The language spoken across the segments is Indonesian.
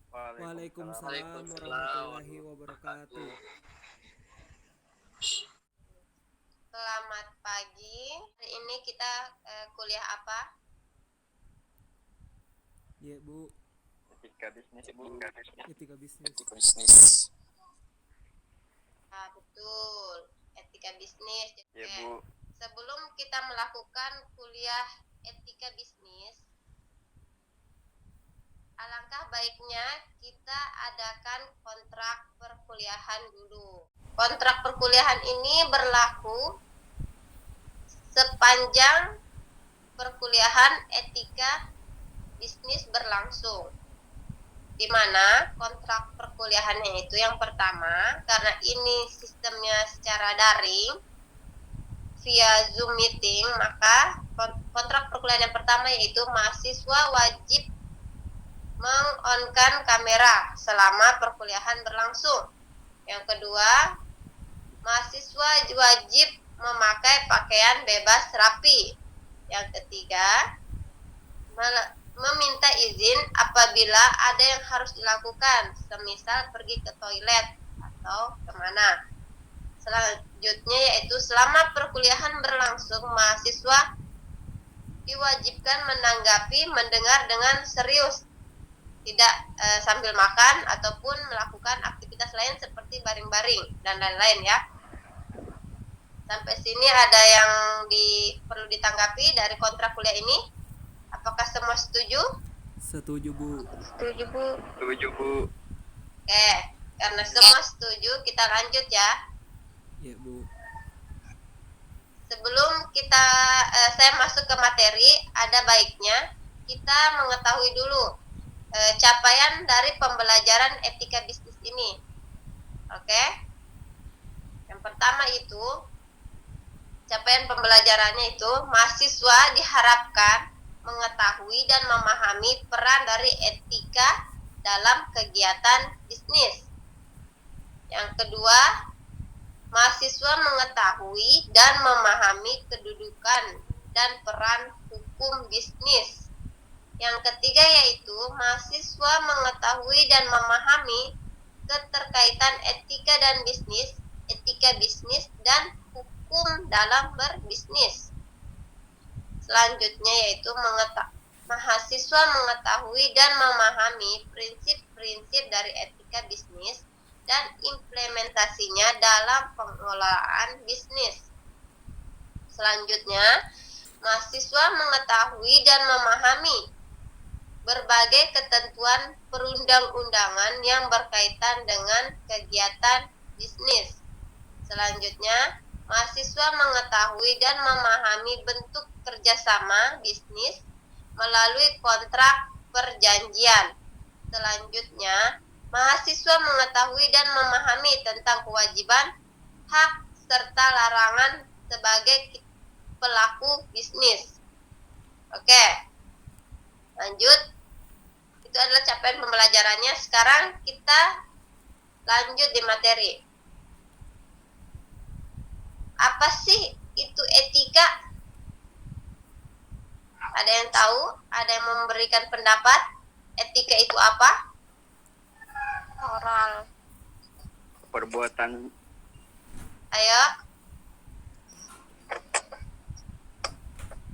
Waalaikumsalam. Waalaikumsalam Waalaikumsalam warahmatullahi wabarakatuh. wabarakatuh. Selamat pagi. Hari ini kita kuliah apa? Ya, Bu. Etika bisnis, Bu. Etika bisnis. Etika bisnis. Betul. Etika bisnis. Ya, Oke. Bu. Sebelum kita melakukan kuliah etika bisnis, alangkah baiknya kita adakan kontrak perkuliahan dulu. Kontrak perkuliahan ini berlaku sepanjang perkuliahan etika bisnis berlangsung, di mana kontrak perkuliahannya itu yang pertama, karena ini sistemnya secara daring via Zoom meeting, maka kontrak perkuliahan yang pertama yaitu mahasiswa wajib meng-on-kan kamera selama perkuliahan berlangsung. Yang kedua, mahasiswa wajib memakai pakaian bebas rapi. Yang ketiga, meminta izin apabila ada yang harus dilakukan, semisal pergi ke toilet atau kemana. Selanjutnya yaitu selama perkuliahan berlangsung, mahasiswa diwajibkan menanggapi, mendengar dengan serius, tidak sambil makan ataupun melakukan aktivitas lain seperti baring-baring dan lain-lain ya. Sampai sini ada yang perlu ditanggapi dari kontrak kuliah ini? Apakah semua setuju? Setuju, Bu. Setuju, Bu. Setuju, Bu. Oke, karena semua setuju, kita lanjut ya. Ya, Bu. Sebelum saya masuk ke materi, ada baiknya kita mengetahui dulu capaian dari pembelajaran etika bisnis ini. Oke? Yang pertama itu, capaian pembelajarannya itu, mahasiswa diharapkan mengetahui dan memahami peran dari etika dalam kegiatan bisnis. Yang kedua, mahasiswa mengetahui dan memahami kedudukan dan peran hukum bisnis. Yang ketiga yaitu mahasiswa mengetahui dan memahami keterkaitan etika dan bisnis, etika bisnis dan hukum dalam berbisnis. Selanjutnya yaitu mahasiswa mengetahui dan memahami prinsip-prinsip dari etika bisnis dan implementasinya dalam pengelolaan bisnis. Selanjutnya, mahasiswa mengetahui dan memahami berbagai ketentuan perundang-undangan yang berkaitan dengan kegiatan bisnis. Selanjutnya, mahasiswa mengetahui dan memahami bentuk kerjasama bisnis melalui kontrak perjanjian. Selanjutnya, mahasiswa mengetahui dan memahami tentang kewajiban, hak, serta larangan sebagai pelaku bisnis. Oke, lanjut. Itu adalah capaian pembelajarannya. Sekarang kita lanjut di materi. Apa sih itu etika? Ada yang tahu? Ada yang memberikan pendapat? Etika itu apa? Moral. Perbuatan. Ayo.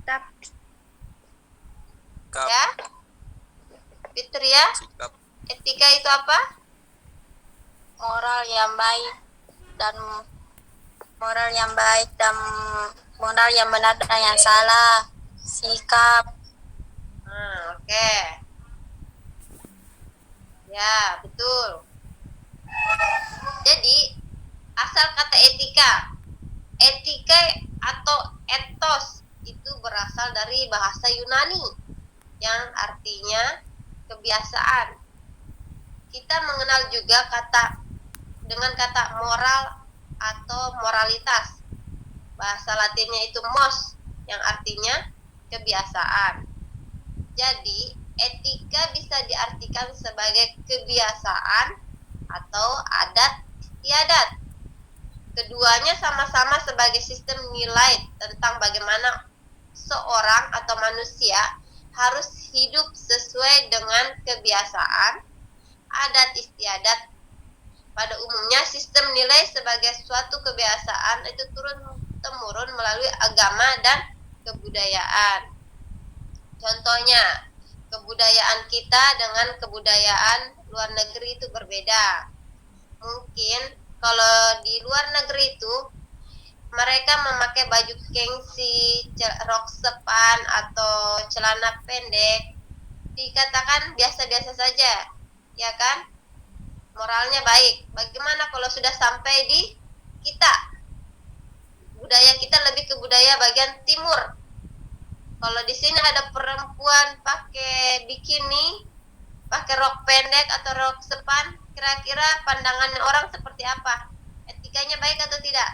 Sikap. Ya. Fitria, Sikap. etika itu apa? Moral yang baik dan moral yang benar dan yang salah. Sikap. Oke. Ya, betul. Jadi, asal kata etika atau etos itu berasal dari bahasa Yunani yang artinya kebiasaan. Kita mengenal juga dengan kata moral atau moralitas. Bahasa Latinnya itu mos yang artinya kebiasaan. Jadi, etika bisa diartikan sebagai kebiasaan atau adat istiadat. Keduanya sama-sama sebagai sistem nilai tentang bagaimana seorang atau manusia harus hidup sesuai dengan kebiasaan, adat istiadat. Pada umumnya sistem nilai sebagai suatu kebiasaan itu turun-temurun melalui agama dan kebudayaan. Contohnya, kebudayaan kita dengan kebudayaan luar negeri itu berbeda. Mungkin kalau di luar negeri itu mereka memakai baju gengsi, rok sepan atau celana pendek dikatakan biasa-biasa saja, ya kan? Moralnya baik. Bagaimana kalau sudah sampai di kita? Budaya kita lebih ke budaya bagian timur. Kalau di sini ada perempuan pakai bikini, pakai rok pendek atau rok sepan, kira-kira pandangan orang seperti apa? Etikanya baik atau tidak?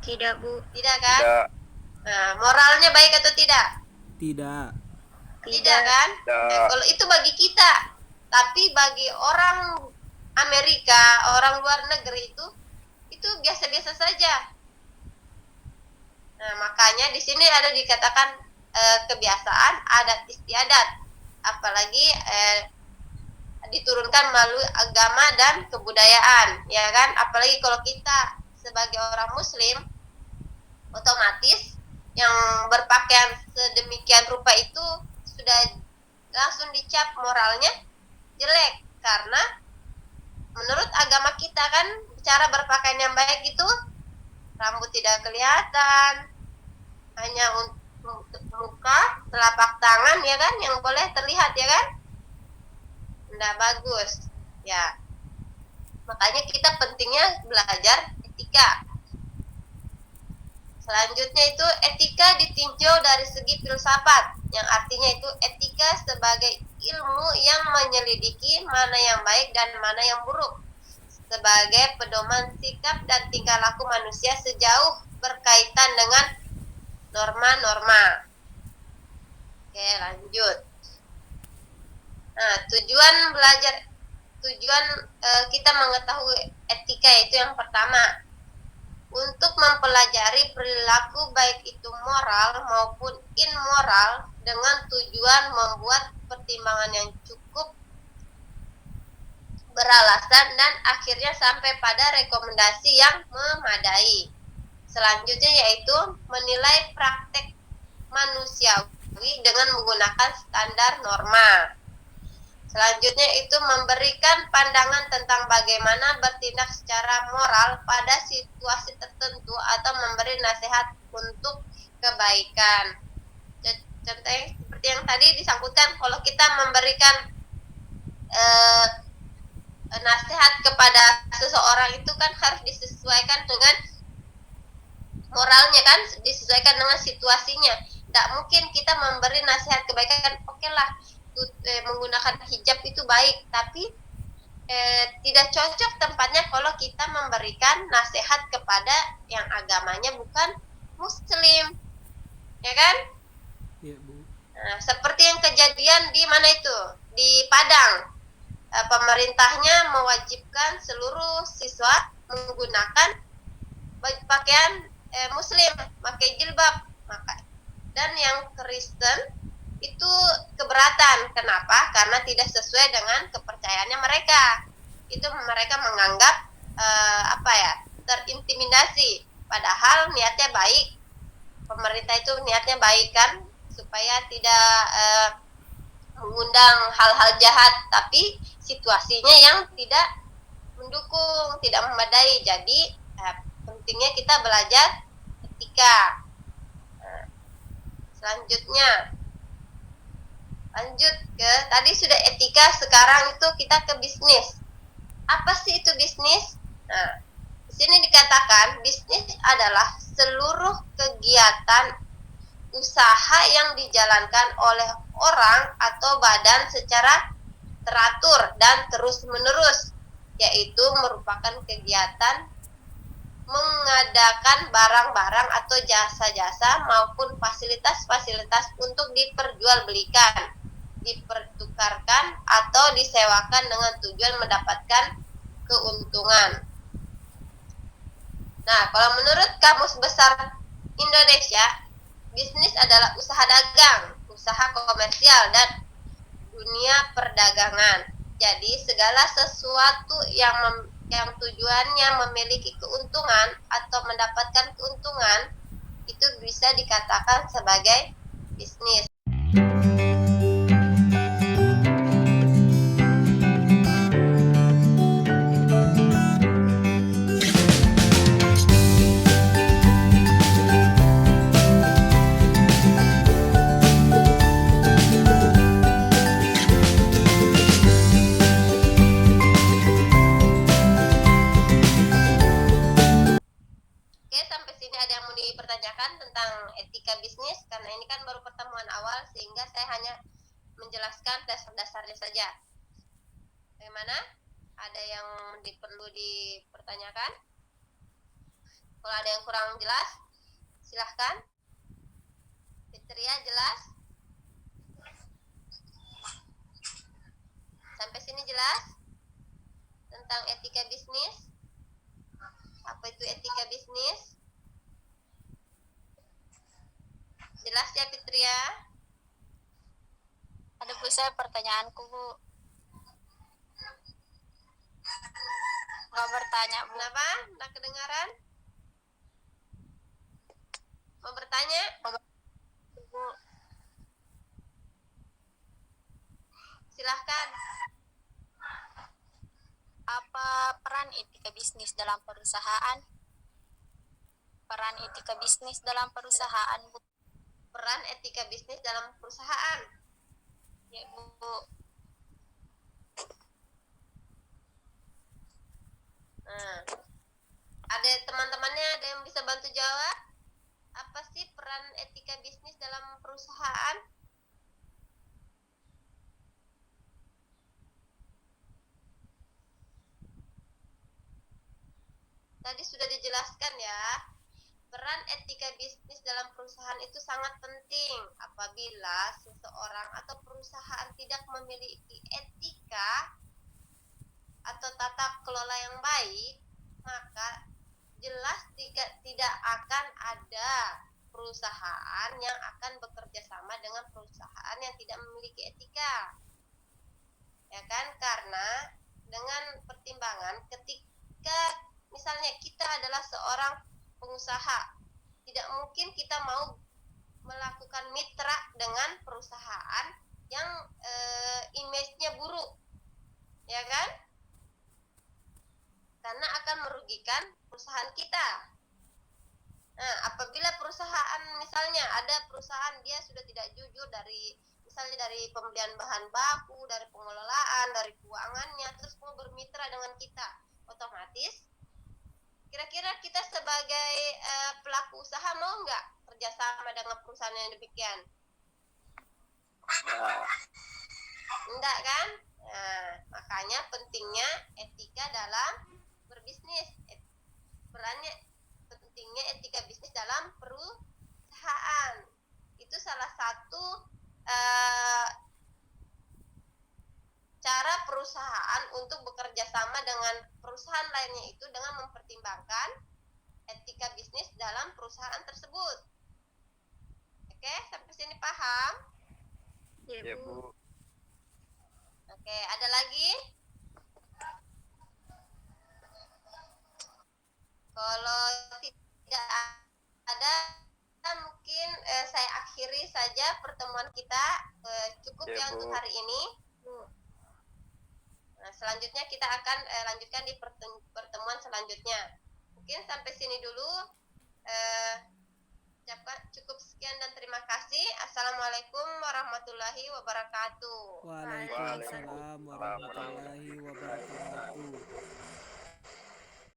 Tidak, Bu. Tidak kan? Tidak. Nah, moralnya baik atau tidak? Tidak. Tidak kan? Tidak. Kalau itu bagi kita, tapi bagi orang Amerika, orang luar negeri itu biasa-biasa saja. Nah, makanya di sini ada dikatakan kebiasaan adat istiadat, apalagi diturunkan melalui agama dan kebudayaan, ya kan? Apalagi kalau kita sebagai orang Muslim, otomatis yang berpakaian sedemikian rupa itu sudah langsung dicap moralnya jelek, karena menurut agama kita kan cara berpakaian yang baik itu rambut tidak kelihatan, hanya untuk muka, telapak tangan, ya kan, yang boleh terlihat, ya kan, tidak bagus, ya. Makanya kita pentingnya belajar etika. Selanjutnya itu etika ditinjau dari segi filsafat, yang artinya itu etika sebagai ilmu yang menyelidiki mana yang baik dan mana yang buruk, sebagai pedoman sikap dan tingkah laku manusia sejauh berkaitan dengan norma-norma. Oke, lanjut. Nah, tujuan kita mengetahui etika itu yang pertama, untuk mempelajari perilaku baik itu moral maupun immoral dengan tujuan membuat pertimbangan yang cukup beralasan dan akhirnya sampai pada rekomendasi yang memadai. Selanjutnya yaitu menilai praktek manusiawi dengan menggunakan standar norma. Selanjutnya itu memberikan pandangan tentang bagaimana bertindak secara moral pada situasi tertentu atau memberi nasihat untuk kebaikan. Contohnya seperti yang tadi disangkutkan, kalau kita memberikan nasihat kepada seseorang itu kan harus disesuaikan dengan moralnya, kan, disesuaikan dengan situasinya. Tidak mungkin kita memberi nasihat kebaikan, oke lah, menggunakan hijab itu baik, tapi tidak cocok tempatnya kalau kita memberikan nasihat kepada yang agamanya bukan Muslim, ya kan? Iya, Bu. Nah, seperti yang kejadian di mana itu, di Padang, pemerintahnya mewajibkan seluruh siswa menggunakan pakaian Muslim, pakai jilbab, dan yang Kristen itu keberatan. Kenapa? Karena tidak sesuai dengan kepercayaannya mereka. Itu mereka menganggap terintimidasi. Padahal niatnya baik. Pemerintah itu niatnya baik, kan, supaya tidak mengundang hal-hal jahat, tapi situasinya yang tidak mendukung, tidak memadai. Jadi pentingnya kita belajar etika. Selanjutnya, lanjut ke tadi sudah etika, sekarang itu kita ke bisnis. Apa sih itu bisnis? Nah, di sini dikatakan bisnis adalah seluruh kegiatan usaha yang dijalankan oleh orang atau badan secara teratur dan terus-menerus, yaitu merupakan kegiatan mengadakan barang-barang atau jasa-jasa maupun fasilitas-fasilitas untuk diperjualbelikan, dipertukarkan atau disewakan dengan tujuan mendapatkan keuntungan. Nah, kalau menurut Kamus Besar Indonesia, bisnis adalah usaha dagang, usaha komersial, dan dunia perdagangan. Jadi segala sesuatu yang tujuannya memiliki keuntungan atau mendapatkan keuntungan itu bisa dikatakan sebagai bisnis. Oke, sampai sini ada yang mau dipertanyakan tentang etika bisnis? Karena ini kan baru pertemuan awal, sehingga saya hanya menjelaskan dasar-dasarnya saja. Bagaimana? Ada yang perlu dipertanyakan? Kalau ada yang kurang jelas, silahkan. Fitria, jelas? Sampai sini jelas? Tentang etika bisnis? Apa itu etika bisnis? Jelas ya, Fitria? Ada Bu, saya pertanyaanku Bu. Nggak bertanya Bu. Kenapa? Nggak kedengaran? Mau bertanya? Bu, Silahkan. apa peran etika bisnis dalam perusahaan? Peran etika bisnis dalam perusahaan Bu. Peran etika bisnis dalam perusahaan. Ya Bu. Nah, ada teman-temannya ada yang bisa bantu jawab? Apa sih peran etika bisnis dalam perusahaan? Tadi sudah dijelaskan ya. Peran etika bisnis dalam perusahaan itu sangat penting. Apabila seseorang atau perusahaan tidak memiliki etika atau tata kelola yang baik, maka jelas tidak akan ada perusahaan yang akan bekerja sama dengan perusahaan yang tidak memiliki etika. Ya kan? Karena dengan pertimbangan ketika misalnya kita adalah seorang pengusaha, tidak mungkin kita mau melakukan mitra dengan perusahaan yang image-nya buruk, ya kan? Karena akan merugikan perusahaan kita. Nah, apabila perusahaan misalnya ada perusahaan dia sudah tidak jujur misalnya dari pembelian bahan baku, dari pengelolaan, dari keuangannya, terus mau bermitra dengan kita, otomatis kira-kira kita sebagai pelaku usaha mau nggak kerjasama dengan perusahaan yang demikian? Enggak kan? Nah, makanya pentingnya etika dalam berbisnis. Pentingnya etika bisnis dalam perusahaan. Itu salah satu cara perusahaan untuk bekerja sama dengan perusahaan lainnya itu dengan mempertimbangkan etika bisnis dalam perusahaan tersebut. Oke, sampai sini paham? Ya Bu. Oke, ada lagi? Kalau tidak ada, mungkin saya akhiri saja pertemuan kita. Cukup ya Bu. untuk hari ini. Nah, selanjutnya kita akan lanjutkan di pertemuan selanjutnya. Mungkin sampai sini dulu. Cukup sekian dan terima kasih. Assalamualaikum warahmatullahi wabarakatuh. Waalaikumsalam warahmatullahi wabarakatuh.